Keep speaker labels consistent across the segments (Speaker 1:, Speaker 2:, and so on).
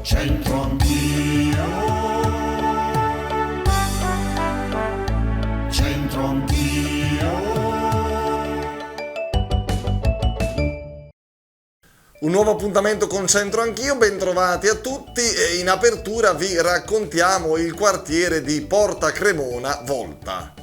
Speaker 1: C'entro anch'io, c'entro anch'io.
Speaker 2: Un nuovo appuntamento con Centro Anch'io, bentrovati a tutti e in apertura vi raccontiamo il quartiere di Porta Cremona Volta.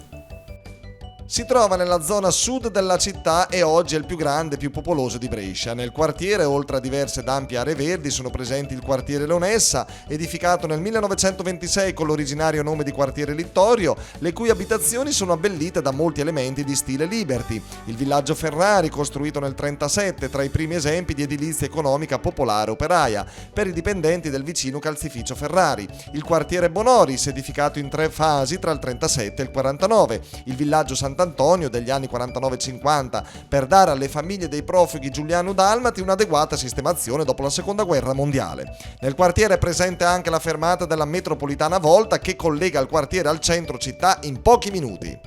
Speaker 2: Si trova nella zona sud della città e oggi è il più grande e più popoloso di Brescia. Nel quartiere, oltre a diverse ed ampie aree verdi, sono presenti il quartiere Leonessa, edificato nel 1926 con l'originario nome di quartiere Littorio, le cui abitazioni sono abbellite da molti elementi di stile Liberty. Il villaggio Ferrari, costruito nel 1937, tra i primi esempi di edilizia economica popolare operaia, per i dipendenti del vicino calzificio Ferrari. Il quartiere Bonoris, edificato in 3 fasi tra il 1937 e il 1949. Il villaggio Sant'Antonio degli anni 49-50 per dare alle famiglie dei profughi giuliano-dalmati un'adeguata sistemazione dopo la seconda guerra mondiale. Nel quartiere è presente anche la fermata della metropolitana Volta che collega il quartiere al centro città in pochi minuti.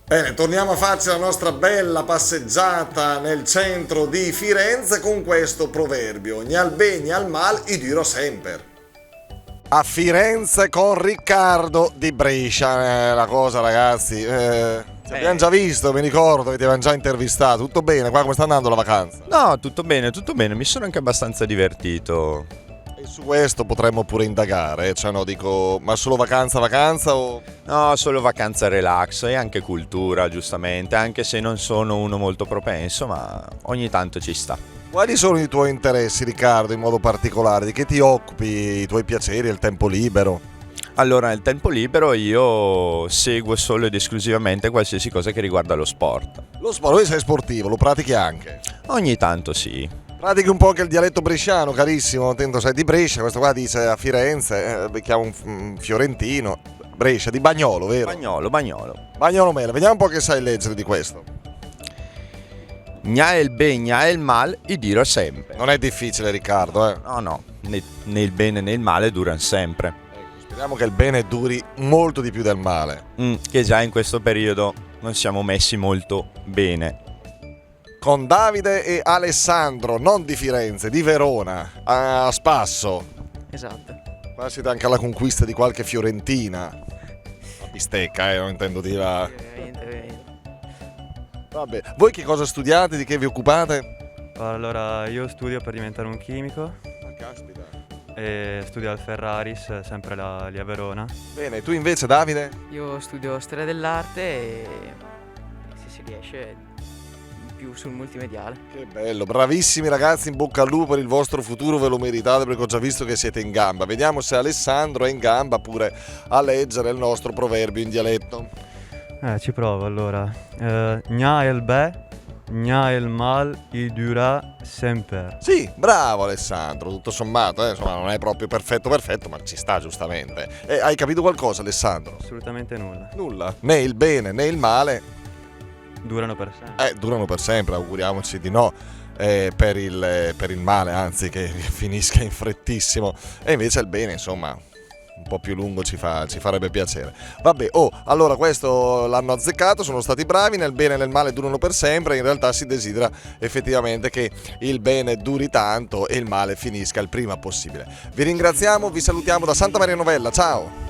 Speaker 2: Bene, torniamo a farci la nostra bella passeggiata nel centro di Firenze con questo proverbio: "Gni al bene, gni al mal, i dirò sempre". A Firenze con Riccardo di Brescia, la cosa ragazzi, ci abbiamo già visto, mi ricordo che ti avevamo già intervistato, tutto bene, qua come sta andando la vacanza?
Speaker 3: No, tutto bene, mi sono anche abbastanza divertito.
Speaker 2: E su questo potremmo pure indagare, cioè no, dico, ma solo vacanza o...
Speaker 3: No, solo vacanza relax e anche cultura, giustamente, anche se non sono uno molto propenso, ma ogni tanto ci sta.
Speaker 2: Quali sono i tuoi interessi, Riccardo, in modo particolare? Di che ti occupi, i tuoi piaceri, il tempo libero?
Speaker 3: Allora, nel tempo libero io seguo solo ed esclusivamente qualsiasi cosa che riguarda lo sport.
Speaker 2: Lo sport, lui sei sportivo, lo pratichi anche?
Speaker 3: Ogni tanto sì.
Speaker 2: Pratichi un po' anche il dialetto bresciano, carissimo, attento, sei di Brescia, questo qua dice a Firenze, becchiamo un fiorentino, Brescia, di Bagnolo, vero?
Speaker 3: Bagnolo.
Speaker 2: Bagnolo Mela, vediamo un po' che sai leggere di questo.
Speaker 3: Gna il bene, gna il mal, i dirò sempre.
Speaker 2: Non è difficile, Riccardo, eh?
Speaker 3: No, né il bene né il male durano sempre.
Speaker 2: Ecco, speriamo che il bene duri molto di più del male.
Speaker 3: Che già in questo periodo non siamo messi molto bene.
Speaker 2: Con Davide e Alessandro, non di Firenze, di Verona, a spasso.
Speaker 4: Esatto.
Speaker 2: Qua siete anche alla conquista di qualche fiorentina. La bistecca, non intendo dire...
Speaker 4: Veramente.
Speaker 2: Vabbè, voi che cosa studiate, di che vi occupate?
Speaker 5: Allora, io studio per diventare un chimico
Speaker 2: Ah, caspita.
Speaker 5: e studio al Ferraris, sempre lì a Verona.
Speaker 2: Bene, tu invece, Davide?
Speaker 4: Io studio storia dell'arte e se si riesce più sul multimediale.
Speaker 2: Che bello, bravissimi ragazzi, in bocca al lupo per il vostro futuro, ve lo meritate perché ho già visto che siete in gamba. Vediamo se Alessandro è in gamba pure a leggere il nostro proverbio in dialetto.
Speaker 5: Ci provo allora. Gna el be, gna el mal, i dura sempre.
Speaker 2: Sì, bravo Alessandro, tutto sommato, insomma non è proprio perfetto, ma ci sta giustamente. Hai capito qualcosa, Alessandro?
Speaker 5: Assolutamente nulla.
Speaker 2: Nulla, né il bene né il male
Speaker 5: Durano per sempre.
Speaker 2: durano per sempre, auguriamoci di no. Per il male, anzi che finisca in frettissimo, e invece il bene, insomma, un po' più lungo ci farebbe piacere. Vabbè, allora questo l'hanno azzeccato, sono stati bravi, nel bene e nel male durano per sempre, in realtà si desidera effettivamente che il bene duri tanto e il male finisca il prima possibile. Vi ringraziamo, vi salutiamo da Santa Maria Novella, ciao!